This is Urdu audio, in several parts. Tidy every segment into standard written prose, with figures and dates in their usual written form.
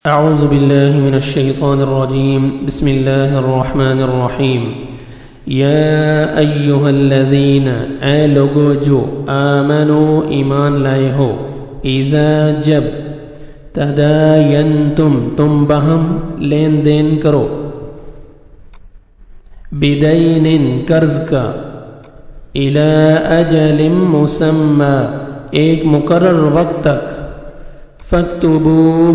اعوذ باللہ من الشیطان الرجیم بسم اللہ الرحمن الرحیم یا ایہا الذین اے لوگو جو آمنو ایمان لائے ہو اذا جب تداینتم تم بہم لین دین کرو بدین قرض کا الی اجل مسمی ایک مقرر وقت تک فاکتبوہ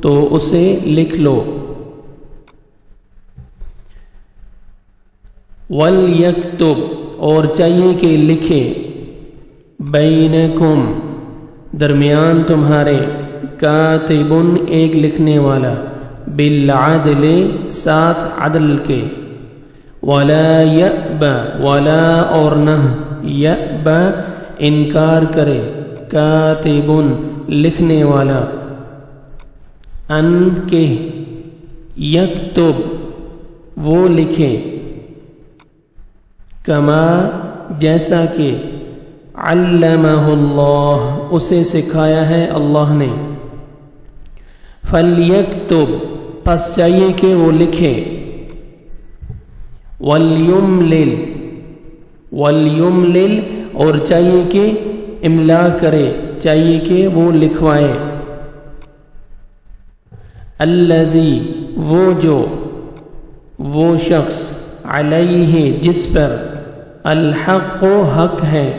تو اسے لکھ لو وَلْيَكْتُبْ اور چاہیے کہ لکھے بینکم درمیان تمہارے کاتبٌ ایک لکھنے والا بالعدل ساتھ عدل کے ولا یأبا ولا اور نہ یأبا انکار کرے کاتبٌ لکھنے والا ان کے یکتب وہ لکھے کما جیسا کہ علمہ اللہ اسے سکھایا ہے اللہ نے فلیکتب پس چاہیے کہ وہ لکھے ولیملل ولیملل اور چاہیے کہ املا کرے چاہیے کہ وہ لکھوائے الذی وہ جو وہ شخص علیہ جس پر الحق حق ہے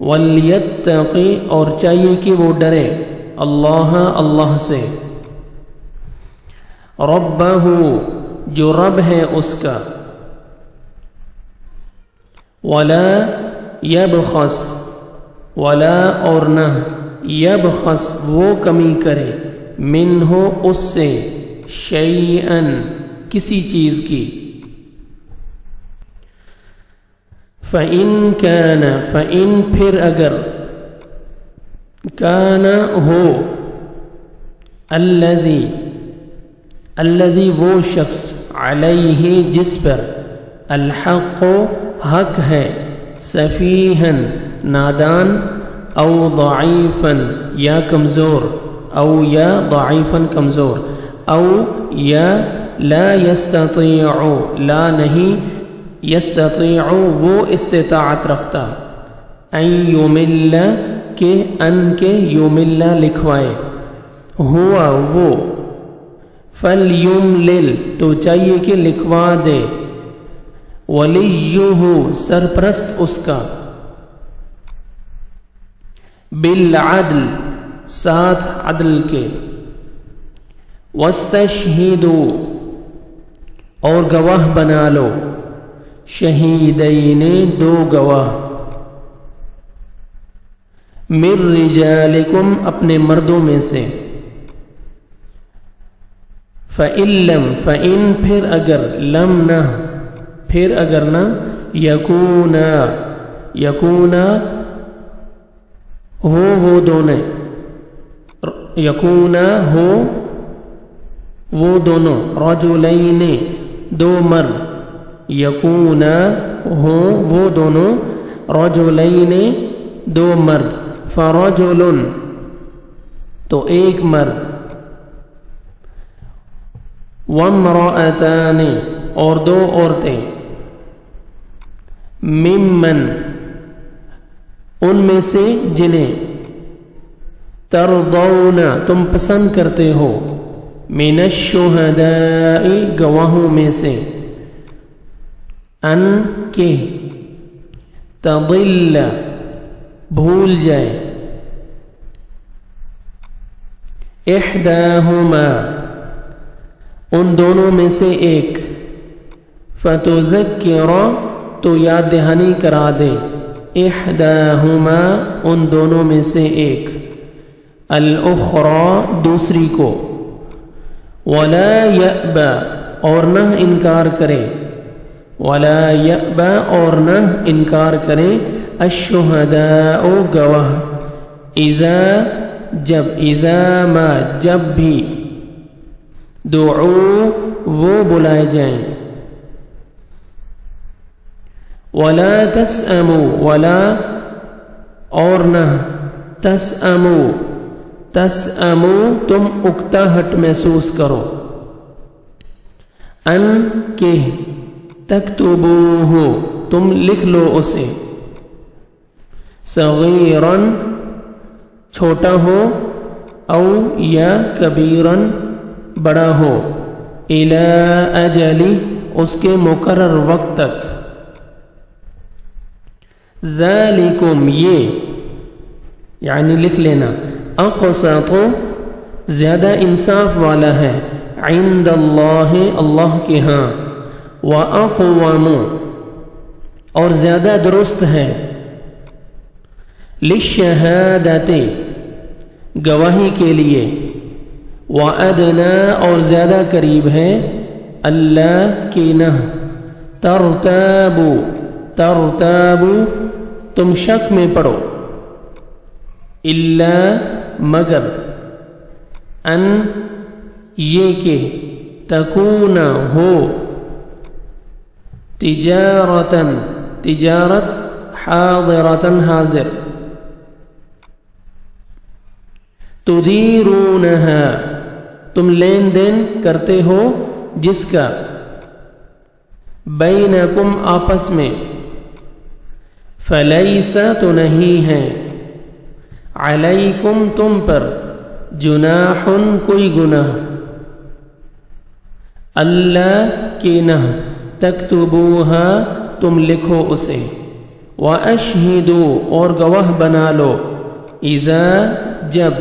ولیتقی اور چاہیے کہ وہ ڈرے اللہ سے ربہ جو رب ہے اس کا ولا یبخس ولا اور نہ یبخس وہ کمی کرے منہ اس سے شیئن کسی چیز کی فَإِن كَانَ فَإِن پھر اگر کان ہو الذی وہ شخص علیہ جس پر الحق حق ہے سفیہن نادان او ضعیفن یا کمزور او یا ضعیفاً کمزور او یا لا یستطیع لا نہیں یستطیع وہ استطاعت رکھتا ان یمل کے ان کے یمل لکھوائے ہوا وہ فلیملل تو چاہیے کہ لکھوا دے ولیہ سرپرست اس کا بالعدل ساتھ عدل کے وَاسْتَشْهِدُوا اور گواہ بنا لو شہیدین دو گواہ مِن رِجَالِكُمْ اپنے مردوں میں سے فَإِن لَمْ فَإِن پھر اگر لم نہ پھر اگر نہ یکونا ہو وہ دونوں یکونا ہو وہ دونوں رجلین دو مرد یکونا ہو وہ دونوں رجلین دو مرد فرجل تو ایک مرد وامرأتان اور دو عورتیں ممن ان میں سے جنہیں ترضون تم پسند کرتے ہو من الشہداء گواہوں میں سے ان کے تضل بھول جائے احداہما ان دونوں میں سے ایک فتذکر تو یاد دہانی کرا دے احداہما ان دونوں میں سے ایک الاخری دوسری کو ولا یأبا اور نہ انکار کرے ولا یأبا اور نہ انکار کرے الشہداء گواہ اذا ما جب بھی دعو وہ بلائے جائیں ولا تسأموا ولا اور نہ تسأموا تسأمو تم اکتاہٹ محسوس کرو، ان کہ تکتبوہ تم لکھ لو اسے، صغیراً چھوٹا ہو، او یا کبیراً بڑا ہو، الی اجلی اس کے مقرر وقت تک، ذالکم یہ یعنی لکھ لینا، اقسط زیادہ انصاف والا ہے، عند اللہ اللہ کے ہاں، واقوم اور زیادہ درست ہے، للشہادت گواہی کے لیے، وادنا اور زیادہ قریب ہے، اللہ کی نہ، ترتابو تم شک میں پڑو، الا مگر، ان یہ کہ تکون ہو، تجارت حاضرتن حاضر، تدیرونہا تم لین دین کرتے ہو جس کا، بینکم آپس میں، فلیس تو نہیں ہے، علیکم تم پر، جناح کوئی گناہ، اللہ کی نہ، تکتبوہا تم لکھو اسے، واشہدوا اور گواہ بنا لو، اذا جب،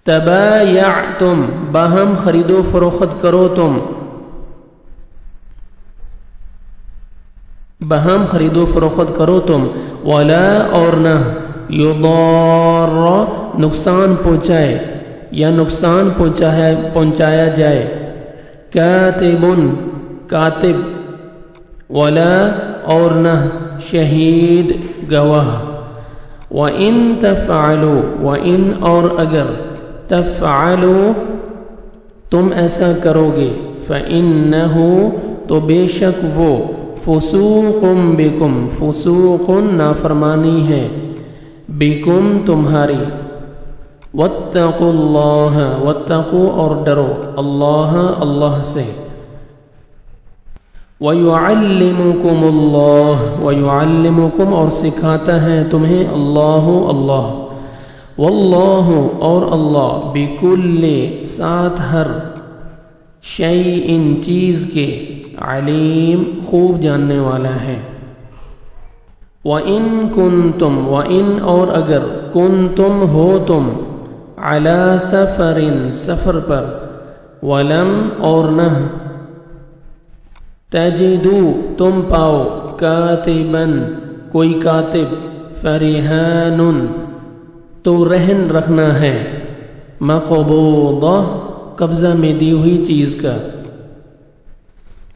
تبایعتم باہم خرید و فروخت کرو تم، باہم خرید و فروخت کرو تم، ولا اور نہ، یضار نقصان پہنچائے یا نقصان پہنچایا جائے، کاتب، ولا اور نہ، شہید گواہ، وَإِن تَفْعَلُوا وَإِن اور اگر، تفعلوا تم ایسا کرو گے، فَإِنَّهُ تو بے شک وہ، فسوق بکم فسوق نافرمانی ہے، بکم تمہاری، واتقوا اللہ واتقوا اور ڈرو اللہ اللہ سے، وَيُعَلِّمُكُمُ اللَّهُ وَيُعَلِّمُكُمْ اور سکھاتا ہے تمہیں اللہ اللہ، واللہ اور اللہ، بکل ساتھ ہر، شیء چیز کے، علیم خوب جاننے والا ہے، وَإِن كُنتُمْ وَإِن اور اگر، کنتم ہو تم، علی سفر سفر پر، ولم اور نہ، تجدو تم پاؤ، کاتباً کوئی کاتب، فرحان تو رہن رکھنا ہے، مقبوضہ قبضہ میں دی ہوئی چیز کا،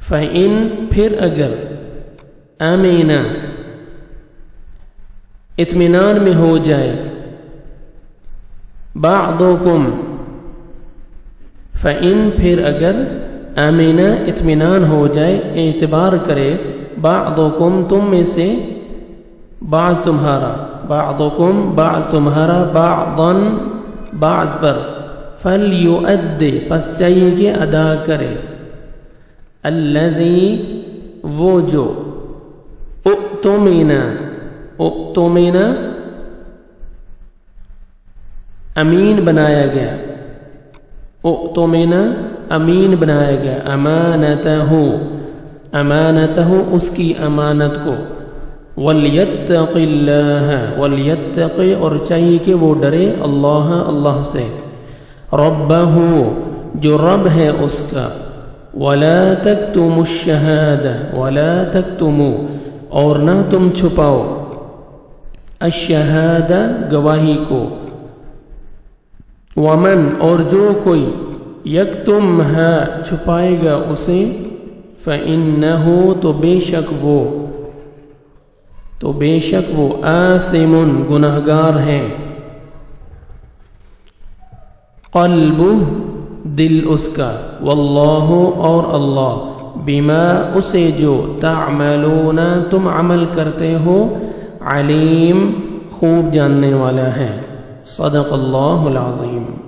فَإِن پھر اگر، آمینہ اطمینان میں ہو جائے، بعضکم فَإِن پھر اگر، آمینہ اطمینان ہو جائے، اعتبار کرے، بعضکم تم میں سے، بعض تمہارا، بعضکم بعض تمہارا، بعضاً بعض پر، فَلْيُؤَدِّ پس چاہیے کہ ادا کرے، الذی وہ جو، اؤتمن امین بنایا گیا، اؤتمن امین بنایا گیا، امانتہ اس کی امانت کو، وَلْيَتَّقِ اللَّهَ وَلْيَتَّقِ اور چاہیے کہ وہ ڈرے اللہ اللہ سے، رَبَّهُ جو رب ہے اس کا، وَلَا تَكْتُمُوا الشَّهَادَةَ وَلَا تَكْتُمُوا اور نہ تم چھپاؤ، الشہادہ گواہی کو، ومن اور جو کوئی، یکتمھا چھپائے گا اسے، فَإِنَّهُ تو بے شک وہ آثم گناہگار ہیں، قلبہ دل اس کا، واللہ اور اللہ، بما اسے جو، تعملون تم عمل کرتے ہو، علیم خوب جاننے والا ہے۔ صدق اللہ العظیم۔